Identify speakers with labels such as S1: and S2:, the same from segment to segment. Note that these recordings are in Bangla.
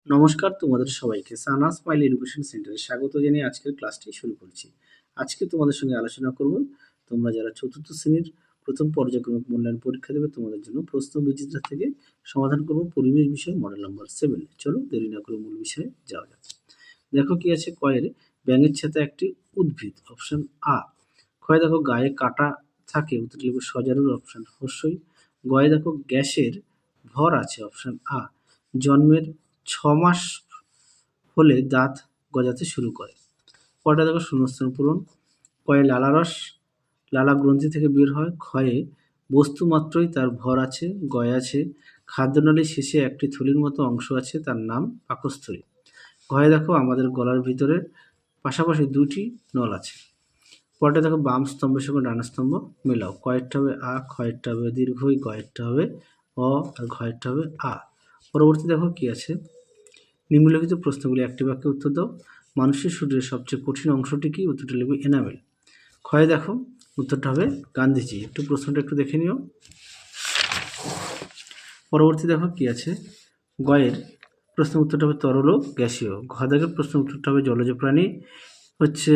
S1: নমস্কার তোমাদের সবাইকে সানা স্মাইল এডুকেশন সেন্টারে স্বাগত জানিয়ে আজকের ক্লাসটি শুরু করছি। আজকে তোমাদের সঙ্গে আলোচনা করব তোমরা যারা চতুর্থ শ্রেণীর প্রথম পর্যায়ক্রমিক মূল্যায়ন পরীক্ষা দেবে তোমাদের জন্য প্রশ্ন বিচিত্রা থেকে সমাধান করব পরিবেশ বিষয় মডেল নাম্বার 7। চলো দেরি না করে মূল বিষয়ে যাওয়া যাক। দেখো কি আছে কয়ের ব্যাঙের ছাতা একটি উদ্ভিদ, অপশন আ। ক্ষয় দেখো গায়ে কাটা থাকে, উত্তর লিখব সজারুর, অপশন হস্যই। গয়ে দেখো গ্যাসের ভর আছে, অপশন আ। জন্মের 6 মাস হলে দাঁত গজাতে শুরু করে। পরটা দেখো শূন্যস্থান পূরণ। কয়ে লালারস লালা গ্রন্থি থেকে বের হয়। ক্ষয়ে বস্তু মাত্রই তার ভর আছে। গয়ে আছে খাদ্যনালীর শেষে একটি থলির মতো অংশ আছে, তার নাম পাকস্থলী। ঘয়ে দেখো আমাদের গলার ভিতরে পাশাপাশি দুটি নল আছে। পরটা দেখো বাম স্তম্ভের সঙ্গে ডান স্তম্ভ মেলাও। কয়েরটা হবে আ, ক্ষয়েরটা হবে দীর্ঘই, গয়েরটা হবে অ আর ঘয়েরটা হবে আ। পরবর্তী দেখো কি আছে, নিম্নলিখিত প্রশ্নগুলি একটি বাক্যে উত্তর দাও। মানুষের শরীরের সবচেয়ে কঠিন অংশটি কি? উত্তরটা লিখবে এনামেল। ক্ষয়ে দেখো উত্তরটা হবে গান্ধীজি। একটু প্রশ্নটা একটু দেখে নিও। পরবর্তী দেখো কি আছে, গয়ের প্রশ্ন উত্তরটা হবে তরল ও গ্যাসীয়। ঘদাগের প্রশ্ন উত্তরটা হবে জলজ প্রাণী হচ্ছে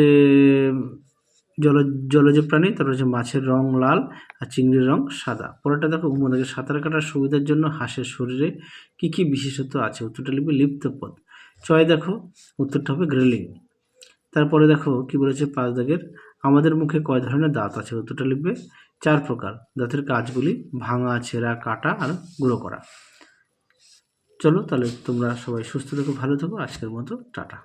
S1: জলজ প্রাণী, তারপর হচ্ছে মাছের রং লাল আর চিংড়ির রং সাদা। পরেরটা দেখো উমদাকে সাঁতার কাটার সুবিধার জন্য হাঁসের শরীরে কি কি বিশেষত্ব আছে? উত্তরটা লিখবে লিপ্ত পদ। ছয় দেখো উত্তরটা হবে গ্রেলিং। তারপরে দেখো কি বলেছে 5 দাগের, আমাদের মুখে কয় ধরনের দাঁত আছে? উত্তরটা লিখবে 4 প্রকার। দাঁতের কাজগুলি ভাঙা, ছেঁড়া, কাটা আর গুঁড়ো করা। চলো তাহলে তোমরা সবাই সুস্থ থেকো, ভালো থেকো। আজকের মতো টাটা।